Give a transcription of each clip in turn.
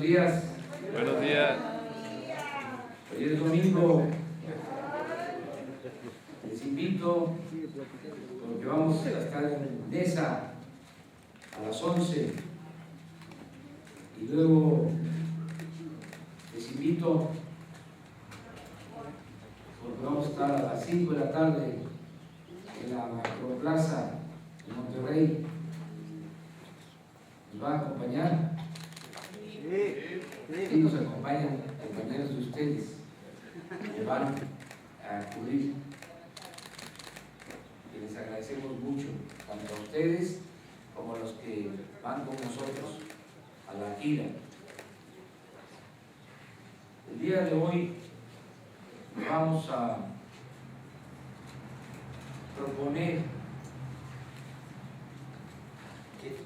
días. Buenos días. Hoy es domingo. Les invito, porque vamos a estar en mesa a las 11 y luego les invito porque vamos a estar a las 5 de la tarde en la Macroplaza de Monterrey. ¿Nos va a acompañar? Sí, nos acompañan compañeros de ustedes que van a acudir. Y les agradecemos mucho, tanto a ustedes como a los que van con nosotros a la gira. El día de hoy vamos a proponer que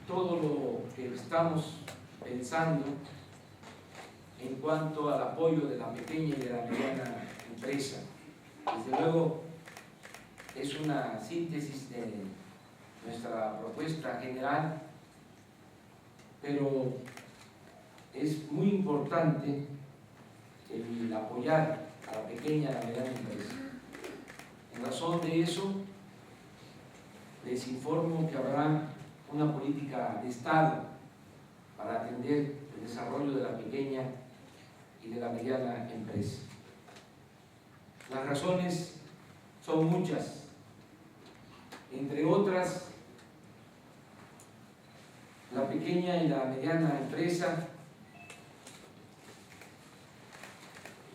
todo lo que estamos pensando en cuanto al apoyo de la pequeña y de la mediana empresa, desde luego es una síntesis de nuestra propuesta general, pero es muy importante el apoyar a la pequeña y a la mediana empresa. En razón de eso, les informo que habrá una política de Estado para atender el desarrollo de la pequeña y de la mediana empresa. Las razones son muchas, entre otras, la pequeña y la mediana empresa,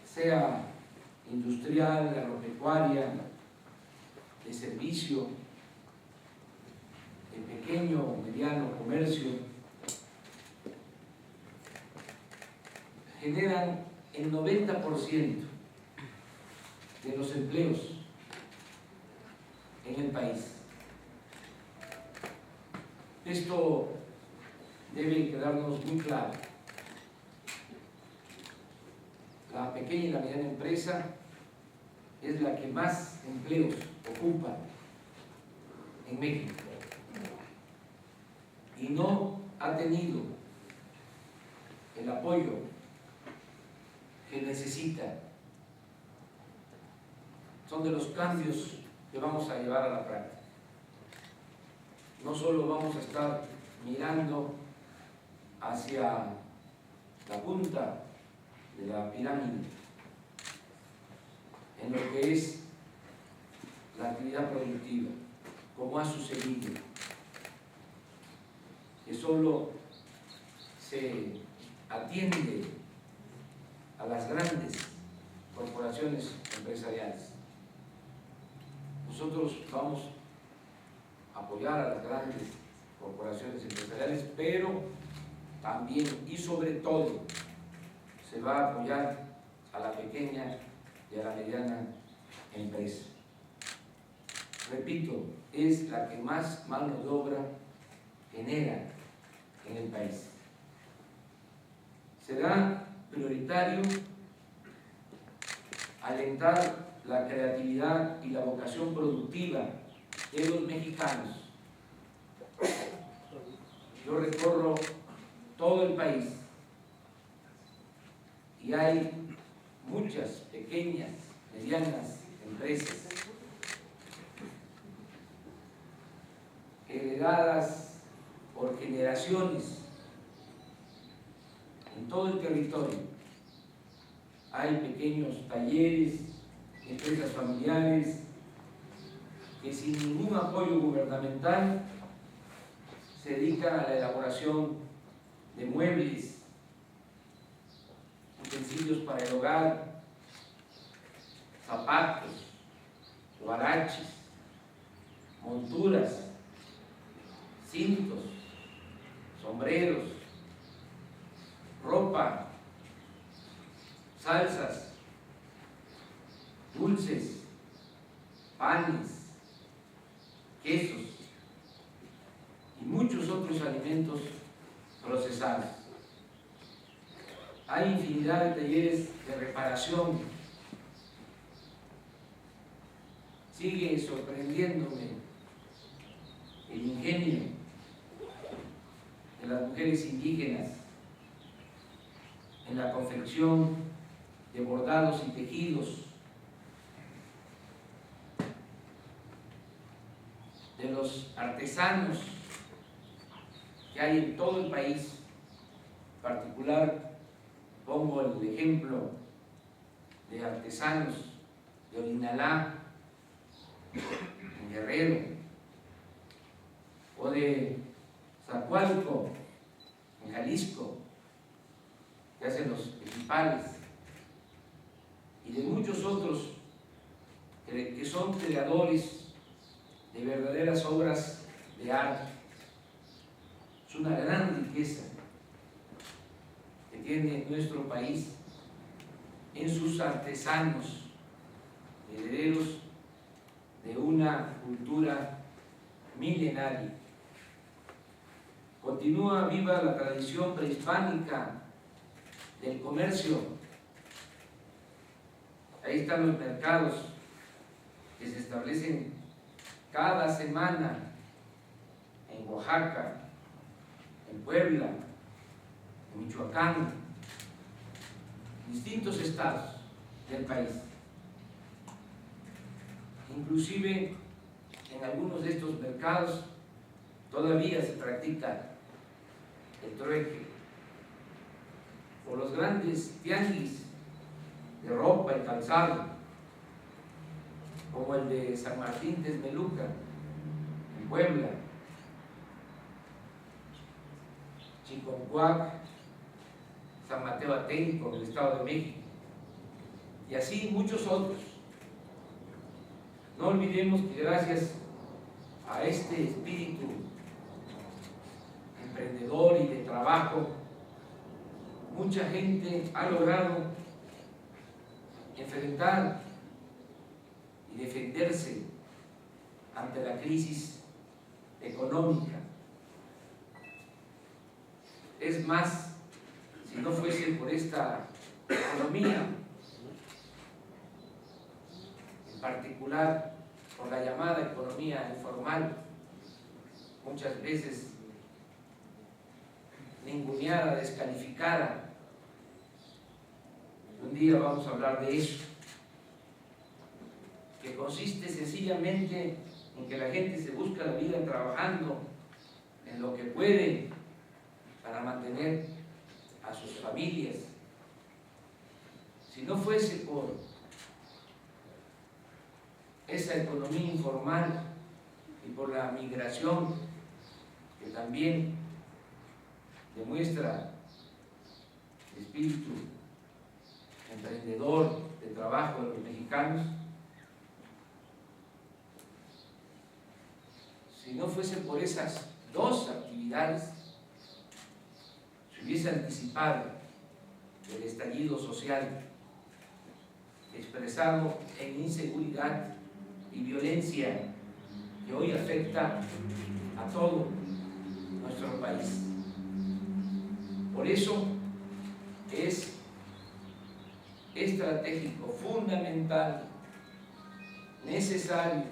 sea industrial, agropecuaria, de servicio, de pequeño o mediano comercio, generan el 90% de los empleos en el país. Esto debe quedarnos muy claro. La pequeña y la mediana empresa es la que más empleos ocupa en México y no ha tenido el apoyo que necesita. Son de los cambios que vamos a llevar a la práctica. No solo vamos a estar mirando hacia la punta de la pirámide en lo que es la actividad productiva, como ha sucedido, que solo se atiende a las grandes corporaciones empresariales. Nosotros vamos a apoyar a las grandes corporaciones empresariales, pero también y sobre todo se va a apoyar a la pequeña y a la mediana empresa. Repito, es la que más mano de obra genera en el país. Será prioritario alentar la creatividad y la vocación productiva de los mexicanos. Yo recorro todo el país y hay muchas pequeñas, medianas empresas heredadas por generaciones en todo el territorio. Hay pequeños talleres, empresas familiares que sin ningún apoyo gubernamental se dedican a la elaboración de muebles, utensilios para el hogar, zapatos, huaraches, monturas, cintos, sombreros, ropa, salsas, dulces, panes, quesos y muchos otros alimentos procesados. Hay infinidad de talleres de reparación. Sigue sorprendiéndome el ingenio de las mujeres indígenas en la confección de bordados y tejidos, de los artesanos que hay en todo el país. En particular, pongo el ejemplo de artesanos de Orinalá, en Guerrero, o de Zacualco, en Jalisco, que hacen los equipales, y de muchos otros que son creadores de verdaderas obras de arte. Es una gran riqueza que tiene nuestro país en sus artesanos, herederos de una cultura milenaria. Continúa viva la tradición prehispánica del comercio. Ahí están los mercados que se establecen cada semana en Oaxaca, en Puebla, en Michoacán, en distintos estados del país. Inclusive en algunos de estos mercados todavía se practica el trueque, o los grandes tianguis de ropa y calzado, como el de San Martín Texmelucan, en Puebla, Chiconcuac, San Mateo Atenco, en el Estado de México, y así muchos otros. No olvidemos que gracias a este espíritu emprendedor y de trabajo, mucha gente ha logrado enfrentar y defenderse ante la crisis económica. Es más, si no fuese por esta economía, en particular por la llamada economía informal, muchas veces ninguneada, descalificada. Un día vamos a hablar de eso, que consiste sencillamente en que la gente se busca la vida trabajando en lo que puede para mantener a sus familias. Si no fuese por esa economía informal y por la migración, que también demuestra el espíritu emprendedor de trabajo de los mexicanos, si no fuese por esas dos actividades, se hubiese anticipado el estallido social expresado en inseguridad y violencia que hoy afecta a todo nuestro país. Por eso es estratégico, fundamental, necesario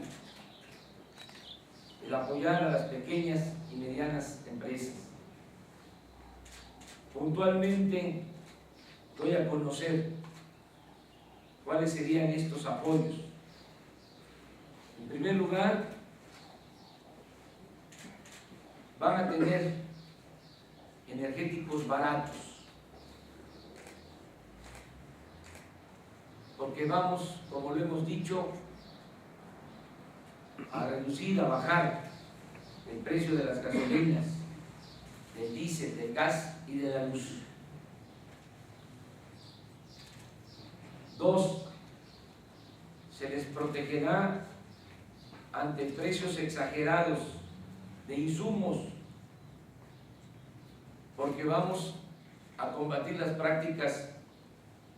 el apoyar a las pequeñas y medianas empresas. Puntualmente doy a conocer cuáles serían estos apoyos. En primer lugar, van a tener energéticos baratos, porque vamos, como lo hemos dicho, a reducir, a bajar el precio de las gasolinas, del diésel, del gas y de la luz. 2, se les protegerá ante precios exagerados de insumos, porque vamos a combatir las prácticas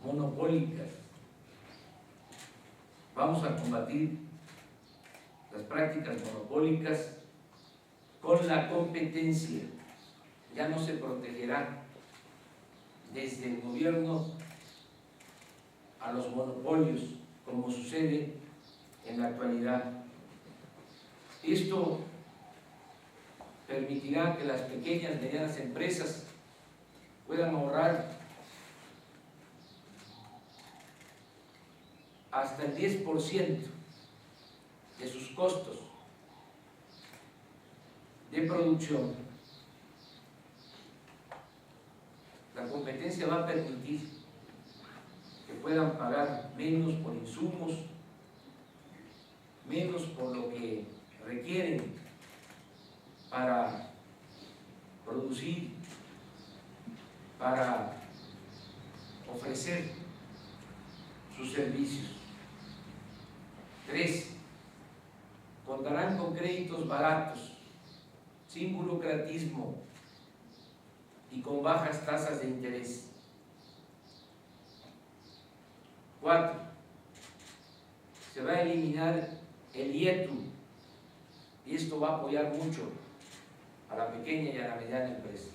monopólicas. Vamos a combatir las prácticas monopólicas con la competencia. Ya no se protegerá desde el gobierno a los monopolios, como sucede en la actualidad. Esto permitirá que las pequeñas y medianas empresas puedan ahorrar hasta el 10% de sus costos de producción, la competencia va a permitir que puedan pagar menos por insumos, menos por lo que requieren para producir, para ofrecer sus servicios. 3. Contarán con créditos baratos, sin burocratismo y con bajas tasas de interés. 4. Se va a eliminar el IETU y esto va a apoyar mucho a la pequeña y a la mediana empresa.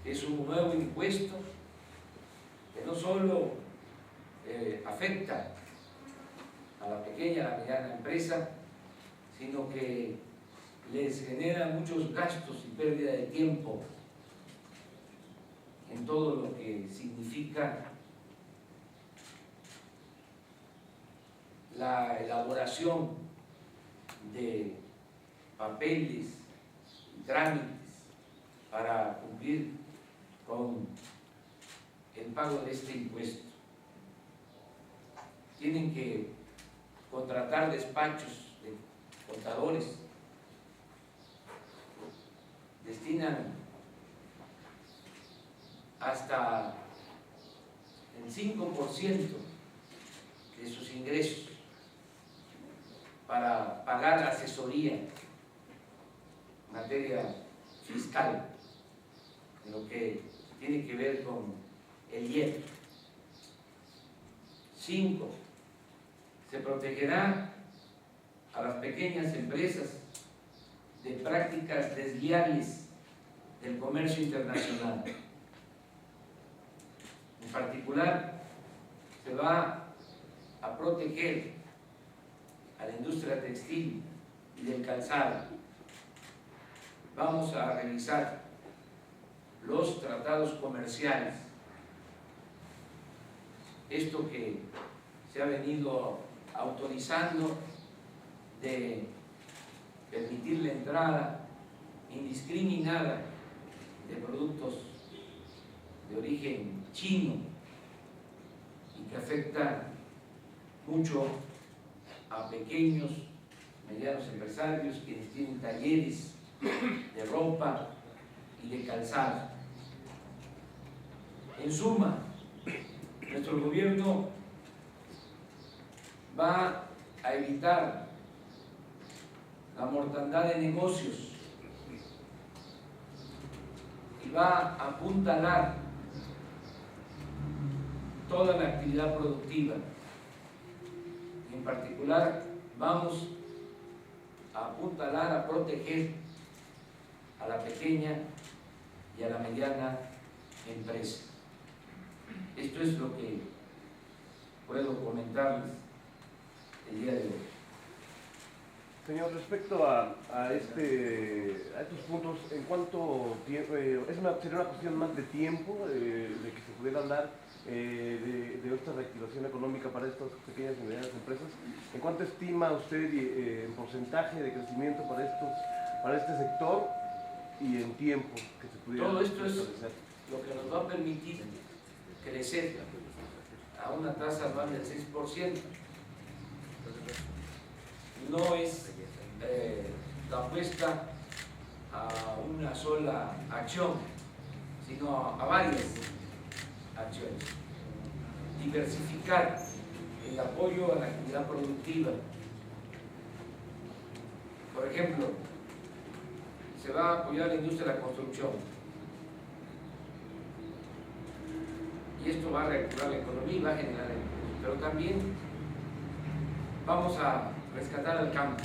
Es un nuevo impuesto que no solo afecta a la pequeña y a la mediana empresa, sino que les genera muchos gastos y pérdida de tiempo en todo lo que significa la elaboración de papeles y trámites para cumplir con el pago de este impuesto. Tienen que contratar despachos de contadores, destinan hasta el 5% de sus ingresos para pagar asesoría en materia fiscal, en lo que tiene que ver con el IEP. 5. Se protegerá a las pequeñas empresas de prácticas desleales del comercio internacional. En particular, se va a proteger a la industria textil y del calzado. Vamos a revisar los tratados comerciales, esto que se ha venido autorizando de permitir la entrada indiscriminada de productos de origen chino y que afecta mucho a pequeños, medianos empresarios quienes tienen talleres de ropa y de calzado. En suma, nuestro gobierno va a evitar la mortandad de negocios y va a apuntalar toda la actividad productiva. En particular, vamos a apuntalar a proteger a la pequeña y a la mediana empresa. Esto es lo que puedo comentarles el día de hoy. Señor, respecto a estos puntos, ¿en cuánto tiempo? ¿Sería una cuestión más de tiempo de que se pudiera hablar de esta reactivación económica para estas pequeñas y medianas empresas? ¿En cuánto estima usted en porcentaje de crecimiento para este sector y en tiempo que se pudiera Todo esto es establecer? lo que nos va a permitir crecer a una tasa anual del 6%. No es la apuesta a una sola acción, sino a varias acciones. Diversificar el apoyo a la actividad productiva. Por ejemplo, se va a apoyar la industria de la construcción. Y esto va a reactivar la economía y va a generar empleo. Pero también vamos a rescatar al campo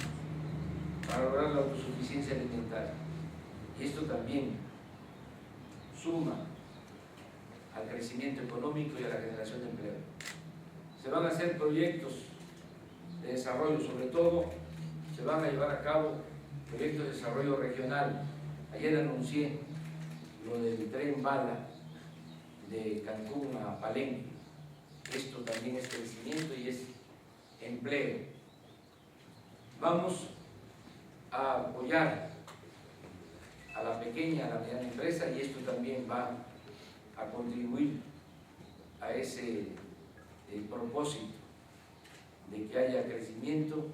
para lograr la autosuficiencia alimentaria. Y esto también suma al crecimiento económico y a la generación de empleo. Se van a hacer proyectos de desarrollo, sobre todo se van a llevar a cabo proyectos de desarrollo regional. Ayer anuncié lo del tren bala de Cancún a Palenque. esto también es crecimiento y es empleo. Vamos a apoyar a la pequeña, a la mediana empresa, y esto también va a contribuir a ese propósito de que haya crecimiento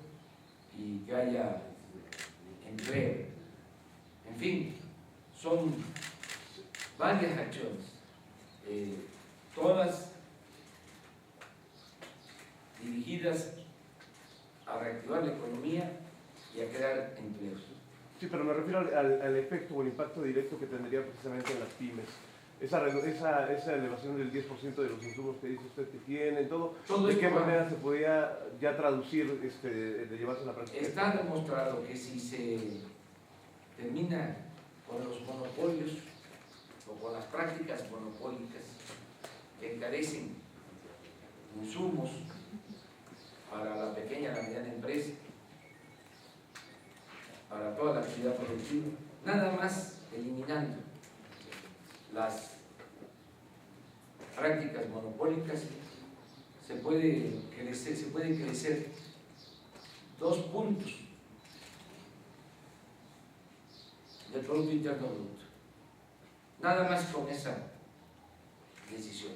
y que haya empleo. En fin, son varias acciones, todas dirigidas a reactivar la economía y a crear empleos. Sí, pero me refiero al efecto o el impacto directo que tendría precisamente en las pymes. Esa elevación del 10% de los insumos que dice usted que tienen, todo ¿de qué manera se podía ya traducir, de llevarse a la práctica? Está demostrado que si se termina con los monopolios o con las prácticas monopólicas que encarecen insumos para la pequeña y la mediana empresa, para toda la actividad productiva, nada más eliminando las prácticas monopólicas, se puede crecer 2 puntos del Producto Interno Bruto, nada más con esa decisión.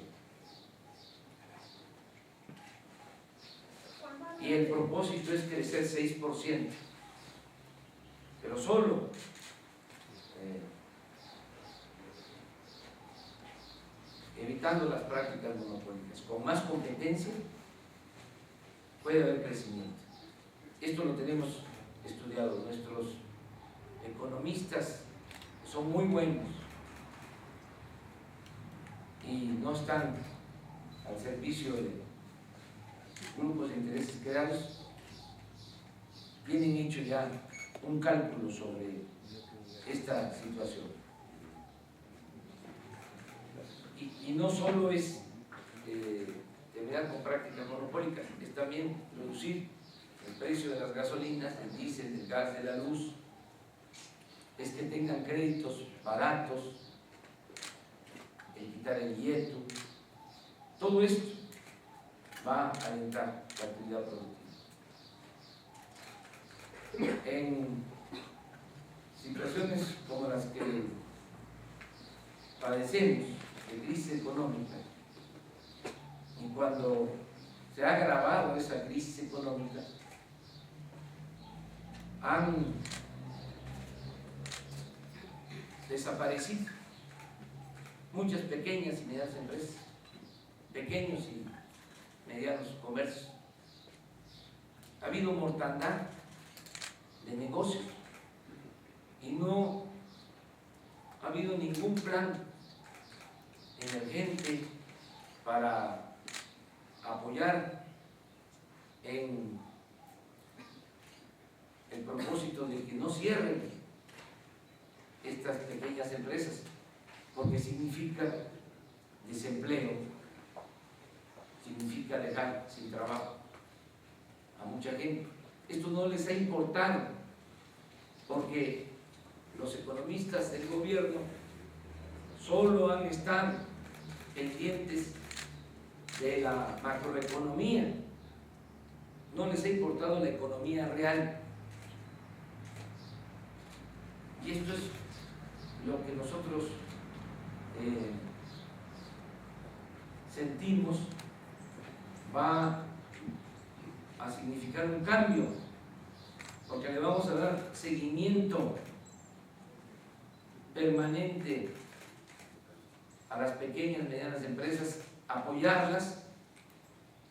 Y el propósito es crecer 6%, pero solo evitando las prácticas monopólicas. Con más competencia puede haber crecimiento. Esto lo tenemos estudiado. Nuestros economistas son muy buenos y no están al servicio de grupos de intereses creados. Tienen hecho ya un cálculo sobre esta situación. Y no solo es terminar con prácticas monopólicas, es también reducir el precio de las gasolinas, del diésel, del gas, de la luz, es que tengan créditos baratos, el quitar el IETU. Todo esto va a alentar la actividad productiva. En situaciones como las que padecemos de crisis económica, y cuando se ha agravado esa crisis económica, han desaparecido muchas pequeñas y medianas empresas, pequeños y medianos comercios. Ha habido mortandad de negocios y no ha habido ningún plan emergente para apoyar en el propósito de que no cierren estas pequeñas empresas, porque significa desempleo, significa dejar sin trabajo a mucha gente. Esto no les ha importado, porque los economistas del gobierno solo han estado pendientes de la macroeconomía, no les ha importado la economía real. Y esto es lo que nosotros sentimos va a significar un cambio, porque le vamos a dar seguimiento permanente a las pequeñas y medianas empresas, apoyarlas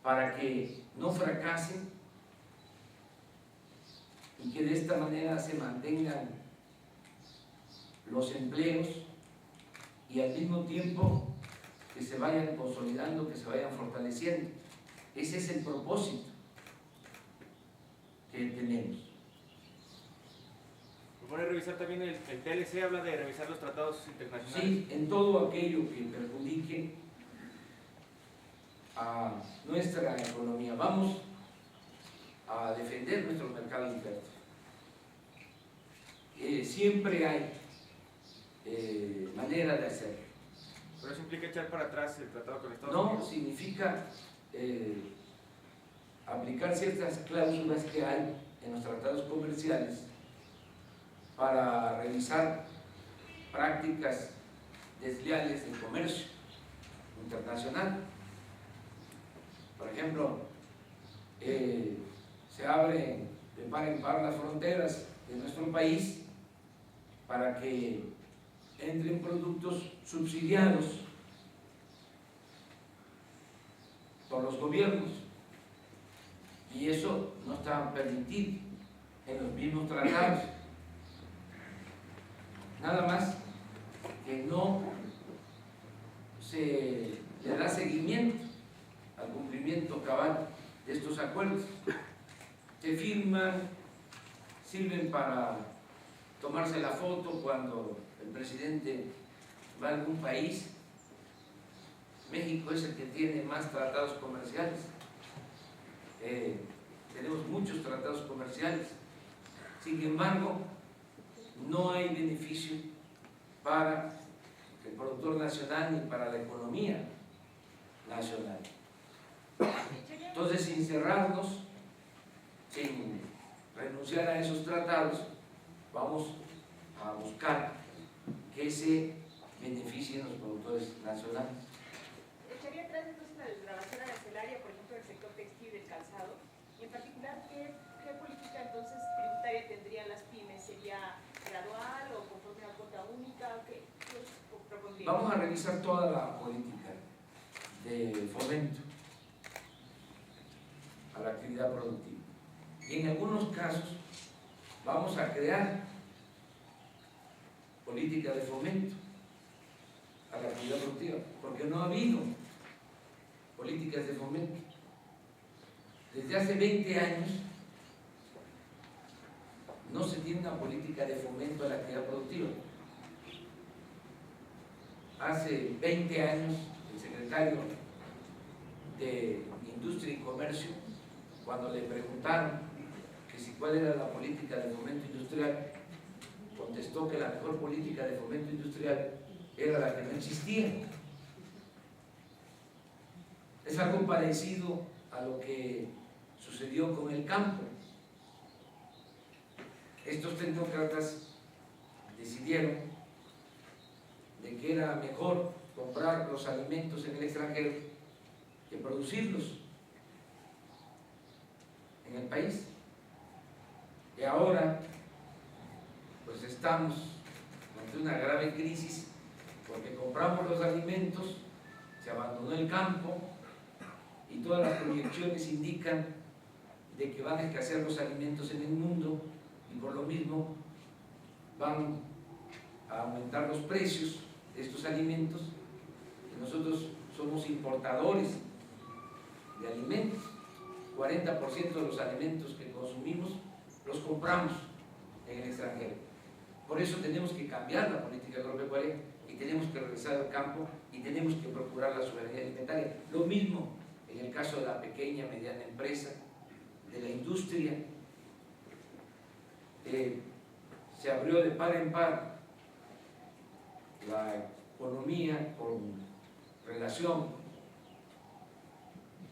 para que no fracasen y que de esta manera se mantengan los empleos y al mismo tiempo que se vayan consolidando, que se vayan fortaleciendo. Ese es el propósito que tenemos. Propone revisar también el TLC, habla de revisar los tratados internacionales. Sí, en todo aquello que perjudique a nuestra economía. Vamos a defender nuestro mercado interno. Siempre hay manera de hacerlo. ¿Pero eso implica echar para atrás el tratado con Estados No Unidos? significa aplicar ciertas cláusulas que hay en los tratados comerciales para revisar prácticas desleales de comercio internacional. Por ejemplo, se abren de par en par las fronteras de nuestro país para que entren productos subsidiados por los gobiernos, y eso no está permitido en los mismos tratados. Nada más que no se le da seguimiento al cumplimiento cabal de estos acuerdos. Se firman, sirven para tomarse la foto cuando el presidente va a algún país. México es el que tiene más tratados comerciales. Tenemos muchos tratados comerciales. Sin embargo, no hay beneficio para el productor nacional ni para la economía nacional. Entonces, sin cerrarnos, sin renunciar a esos tratados, vamos a buscar que se beneficien los productores nacionales. ¿Echaría atrás entonces la desgravación arancelaria, por ejemplo, del sector textil y del calzado? Y en particular, ¿qué política entonces tributaria tendrían las pymes? ¿Sería gradual o conforme a una cuota única? ¿Qué propondría? Vamos a revisar toda la política de fomento a la actividad productiva. Y en algunos casos vamos a crear política de fomento a la actividad productiva, porque no ha habido políticas de fomento. Desde hace 20 años no se tiene una política de fomento a la actividad productiva. Hace 20 años el secretario de Industria y Comercio, cuando le preguntaron que si cuál era la política de fomento industrial, contestó que la mejor política de fomento industrial era la que no existía. Es algo parecido a lo que sucedió con el campo. Estos tecnócratas decidieron de que era mejor comprar los alimentos en el extranjero que producirlos en el país. Y ahora pues estamos ante una grave crisis porque compramos los alimentos, se abandonó el campo y todas las proyecciones indican de que van a escasear los alimentos en el mundo y por lo mismo van a aumentar los precios de estos alimentos, y nosotros somos importadores de alimentos. 40% de los alimentos que consumimos los compramos en el extranjero. Por eso tenemos que cambiar la política agropecuaria y tenemos que regresar al campo y tenemos que procurar la soberanía alimentaria. Lo mismo en el caso de la pequeña, mediana empresa, de la industria. Se abrió de par en par la economía con relación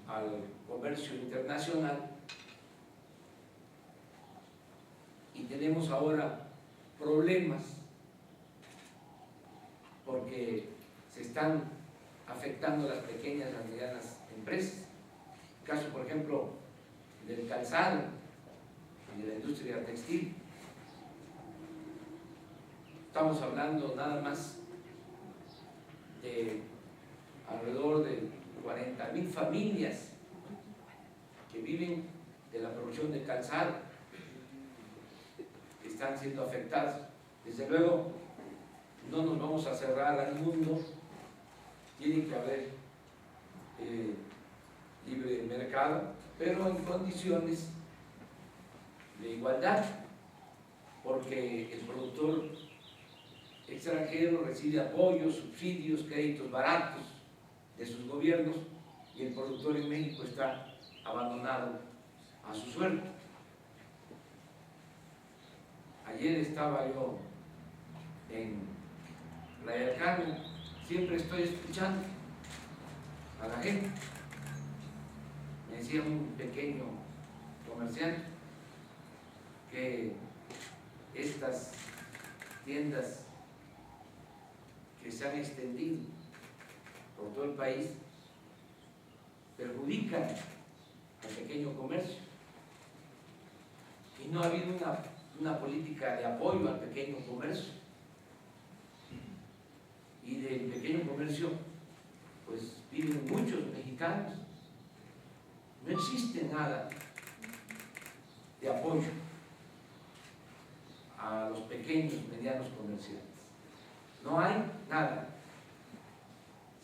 al comercio internacional y tenemos ahora problemas porque se están afectando las pequeñas y medianas empresas. El caso, por ejemplo, del calzado y de la industria textil. Estamos hablando nada más de alrededor de 40,000 familias que viven de la producción de calzado, que están siendo afectadas. Desde luego, no nos vamos a cerrar al mundo, tiene que haber libre mercado, pero en condiciones de igualdad, porque el productor extranjero recibe apoyos, subsidios, créditos baratos de sus gobiernos y el productor en México está abandonado a su suerte. Ayer estaba yo en Playa del Carmen, siempre estoy escuchando a la gente decía un pequeño comerciante que estas tiendas que se han extendido por todo el país perjudican al pequeño comercio y no ha habido una política de apoyo al pequeño comercio, y del pequeño comercio pues viven muchos mexicanos. No existe nada de apoyo a los pequeños y medianos comerciantes. No hay nada.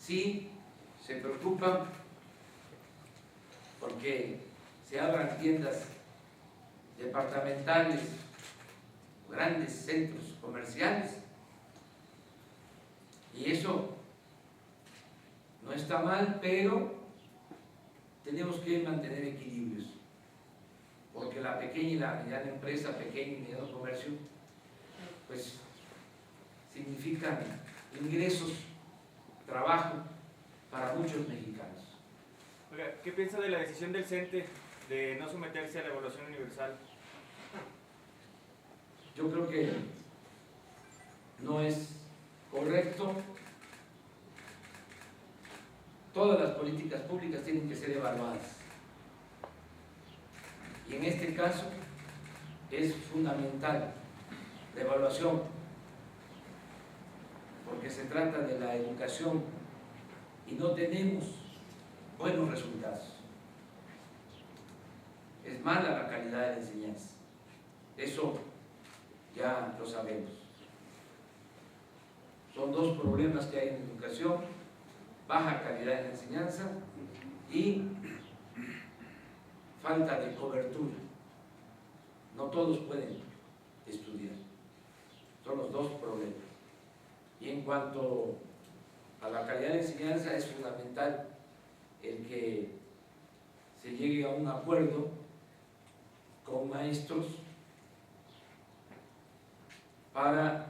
Sí se preocupan porque se abran tiendas departamentales, grandes centros comerciales, y eso no está mal, pero tenemos que mantener equilibrios, porque la pequeña y la mediana empresa, pequeño y mediano comercio, pues significan ingresos, trabajo para muchos mexicanos. Oiga, ¿qué piensa de la decisión del CENTE de no someterse a la evaluación universal? Yo creo que no es correcto. Todas las políticas públicas tienen que ser evaluadas. Y en este caso es fundamental la evaluación, porque se trata de la educación y no tenemos buenos resultados. Es mala la calidad de la enseñanza. Eso ya lo sabemos. Son dos problemas que hay en la educación: baja calidad de la enseñanza y falta de cobertura. No todos pueden estudiar. Son los dos problemas. Y en cuanto a la calidad de enseñanza, es fundamental el que se llegue a un acuerdo con maestros para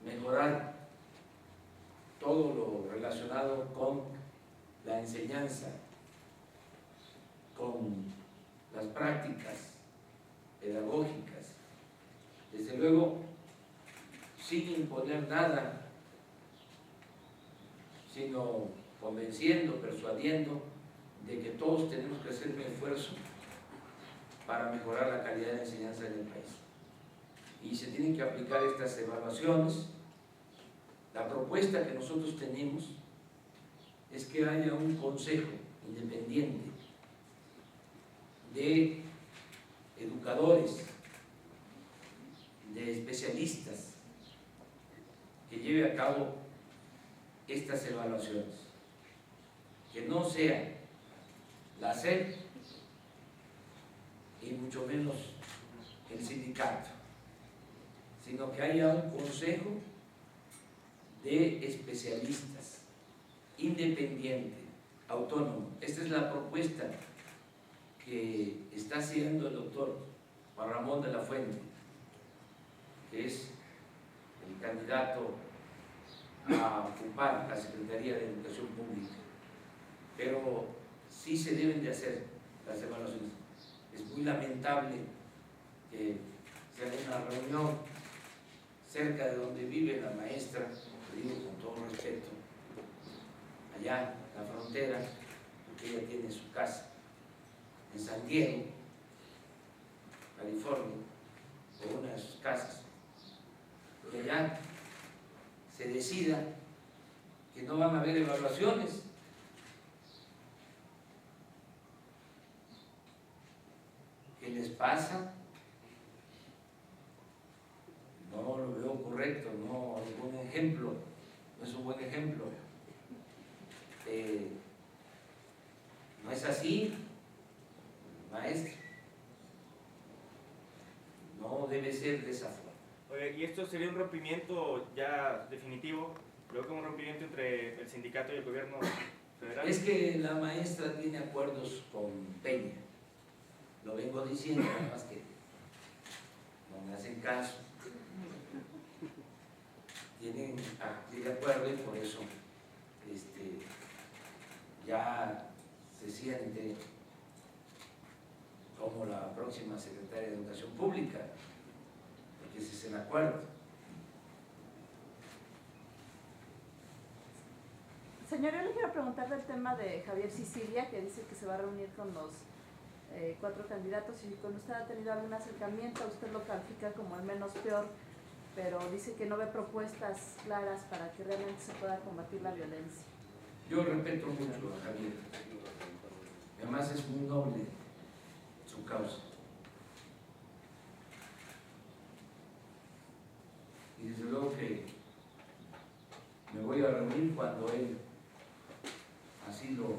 mejorar todo lo relacionado con la enseñanza, con las prácticas pedagógicas, desde luego sin imponer nada, sino convenciendo, persuadiendo de que todos tenemos que hacer un esfuerzo para mejorar la calidad de la enseñanza en el país. Y se tienen que aplicar estas evaluaciones. La propuesta que nosotros tenemos es que haya un consejo independiente de educadores, de especialistas, que lleve a cabo estas evaluaciones, que no sea la SEP y mucho menos el sindicato, sino que haya un consejo de especialistas independiente, autónomo. Esta es la propuesta que está haciendo el doctor Juan Ramón de la Fuente, que es el candidato a ocupar la Secretaría de Educación Pública. Pero sí se deben de hacer las evaluaciones. Es muy lamentable que se haga una reunión cerca de donde vive la maestra, lo digo con todo respeto, allá en la frontera, porque ella tiene su casa en San Diego, California, o una de sus casas, y allá se decida que no van a haber evaluaciones. ¿Qué les pasa? No lo veo correcto, no es un buen ejemplo, no es un buen ejemplo. No es así, maestro. No debe ser de esa forma. Oye, ¿y esto sería un rompimiento ya definitivo? Luego como un rompimiento entre el sindicato y el gobierno federal. Es que la maestra tiene acuerdos con Peña. Lo vengo diciendo, nada más que no me hacen caso. Tienen de acuerdo y por eso ya se siente como la próxima secretaria de Educación Pública, porque ese es el acuerdo. Señor, yo le quiero preguntar del tema de Javier Sicilia, que dice que se va a reunir con los 4 candidatos, y con usted ha tenido algún acercamiento. Usted lo califica como el menos peor, pero dice que no ve propuestas claras para que realmente se pueda combatir la violencia. Yo respeto mucho a Javier, además es muy noble su causa. Y desde luego que me voy a reunir cuando él así lo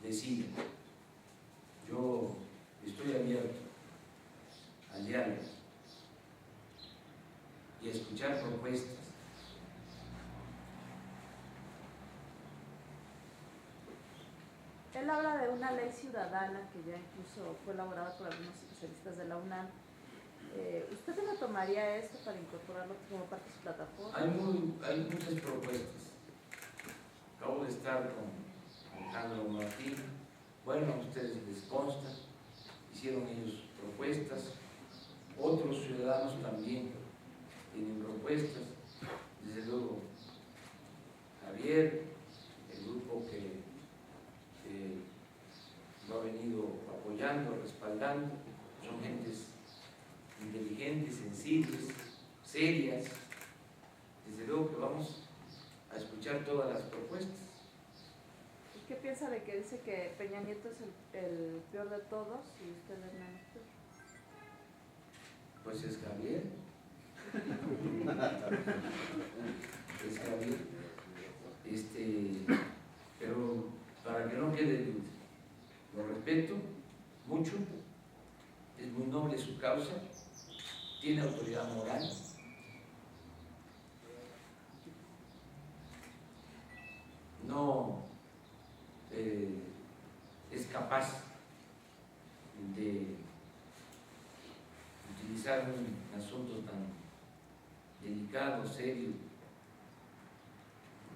decida. Yo estoy abierto al diálogo y a escuchar propuestas. Él habla de una ley ciudadana que ya incluso fue elaborada por algunos especialistas de la UNAM. ¿Usted se lo tomaría esto para incorporarlo como parte de su plataforma? Hay muchas propuestas. Acabo de estar con Alejandro Martín. Bueno, a ustedes les consta, hicieron ellos propuestas. Otros ciudadanos también tienen propuestas. Desde luego, Javier, el grupo que lo ha venido apoyando, respaldando, son gentes inteligentes, sensibles, serias. Desde luego que vamos a escuchar todas las propuestas. ¿Y qué piensa de que dice que Peña Nieto es el peor de todos y usted es menos peor? Pues es Javier. Es Javier. Pero para que no quede duda, lo respeto mucho, es muy noble su causa, tiene autoridad moral. No es capaz de utilizar un asunto tan delicado, serio,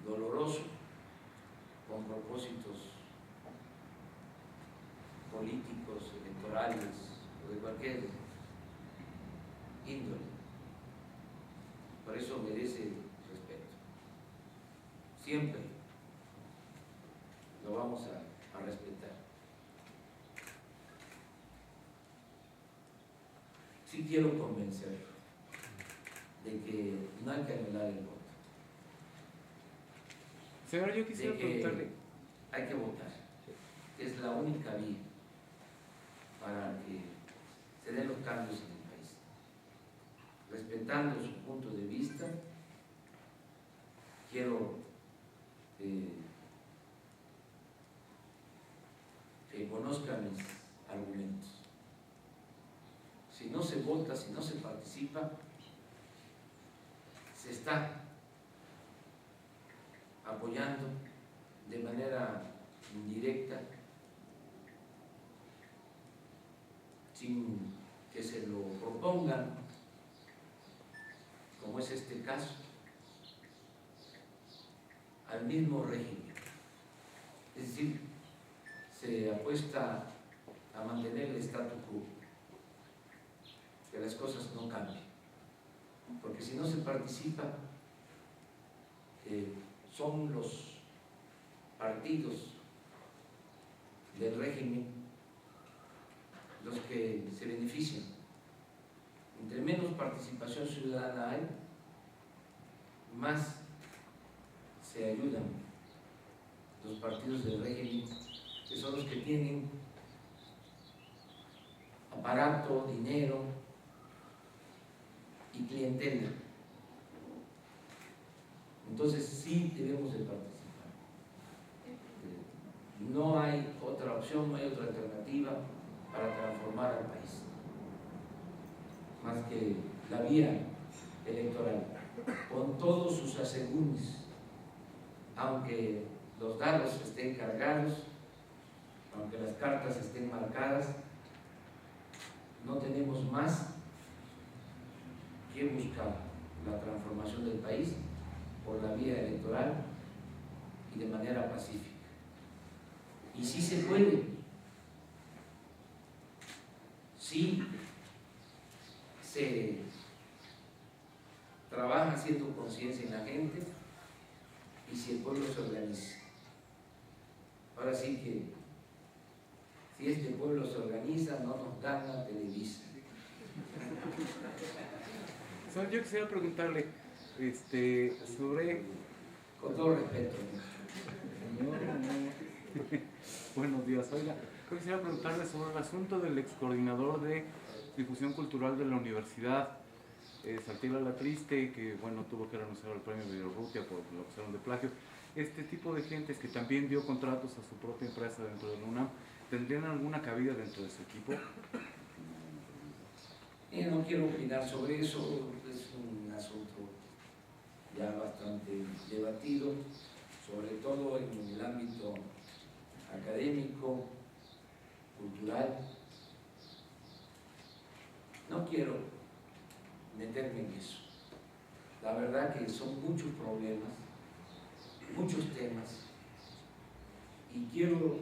doloroso, con propósitos políticos, electorales o de cualquier índole. Por eso merece respeto. Siempre lo vamos a respetar. Sí quiero convencerlo de que no hay que anular el voto. Señor, yo quisiera De que preguntarle. hay que votar. Es la única vía para que se den los cambios en el país. Respetando su punto de vista, quiero que conozca mis argumentos. Si no se vota, si no se participa, se está apoyando de manera indirecta, sin que se lo propongan, como es este caso, al mismo régimen. Es decir, se apuesta a mantener el statu quo, que las cosas no cambien, porque si no se participa, son los partidos del régimen los que se benefician. Entre menos participación ciudadana hay, más se ayudan los partidos del régimen, que son los que tienen aparato, dinero y clientela. Entonces sí debemos de participar. No hay otra opción, no hay otra alternativa para transformar al país, más que la vía electoral, con todos sus asegúnes, aunque los dados estén cargados, aunque las cartas estén marcadas, no tenemos más que buscar la transformación del país por la vía electoral y de manera pacífica. Y sí se puede. si se trabaja haciendo conciencia en la gente y si el pueblo se organiza. Ahora sí que, si este pueblo se organiza, no nos gana Televisa. Yo quisiera preguntarle sobre... Con todo respeto. Buenos días, oiga. Yo quisiera preguntarle sobre el asunto del ex coordinador de difusión cultural de la universidad, Saltiel Alatriste, que bueno, tuvo que renunciar al premio Bielorrusia por la acusación de plagio. Este tipo de gentes que también dio contratos a su propia empresa dentro de la UNAM, ¿tendrían alguna cabida dentro de su equipo? No quiero opinar sobre eso, es un asunto ya bastante debatido, sobre todo en el ámbito académico, cultural. No quiero meterme en eso. La verdad que son muchos problemas, muchos temas, y quiero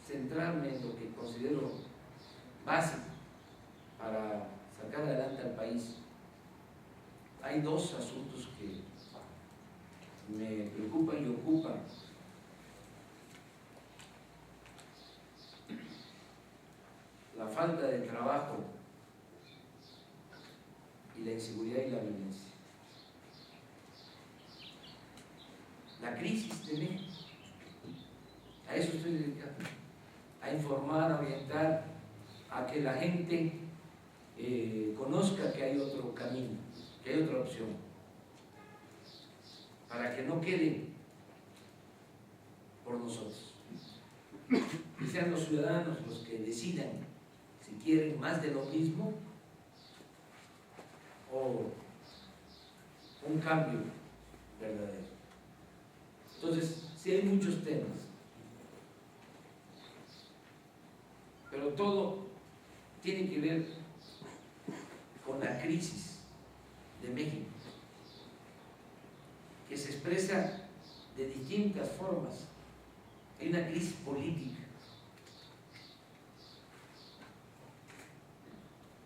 centrarme en lo que considero básico para sacar adelante al país. Hay dos asuntos que me preocupan y ocupan. La falta de trabajo y la inseguridad y la violencia. La crisis de México. A eso estoy dedicado. A informar, a orientar, a que la gente conozca que hay otro camino, que hay otra opción, para que no queden por nosotros, que sean los ciudadanos los que decidan si quieren más de lo mismo o un cambio verdadero. Entonces, sí hay muchos temas, pero todo tiene que ver con la crisis de México, que se expresa de distintas formas. Hay una crisis política,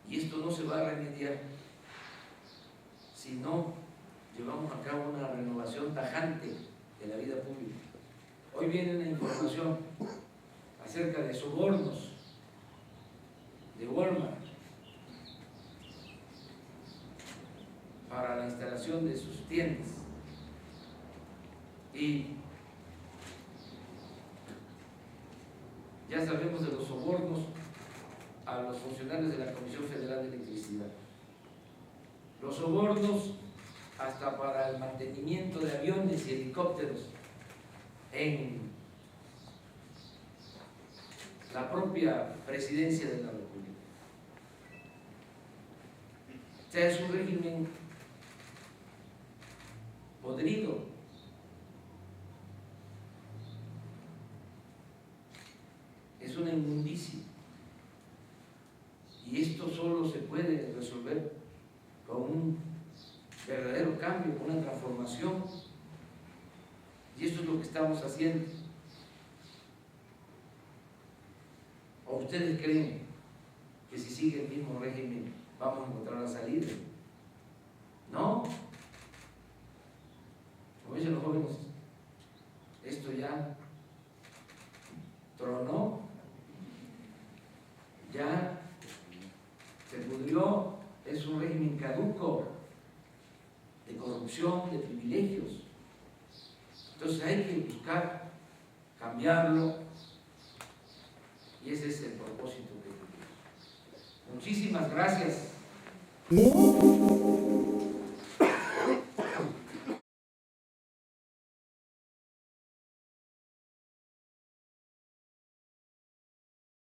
y esto no se va a remediar si no llevamos a cabo una renovación tajante de la vida pública. Hoy viene una información acerca de sobornos de Walmart para la instalación de sus tiendas, y ya sabemos de los sobornos a los funcionarios de la Comisión Federal de Electricidad, los sobornos hasta para el mantenimiento de aviones y helicópteros en la propia presidencia de la República. O sea, es un régimen podrido. Es una inmundicia. Y esto solo se puede resolver con un verdadero cambio, con una transformación. Y esto es lo que estamos haciendo. ¿O ustedes creen que si sigue el mismo régimen vamos a encontrar la salida? No. Como dicen los jóvenes, esto ya tronó, ya se pudrió, es un régimen caduco de corrupción, de privilegios. Entonces hay que buscar cambiarlo, y ese es el propósito que tenemos. Muchísimas gracias.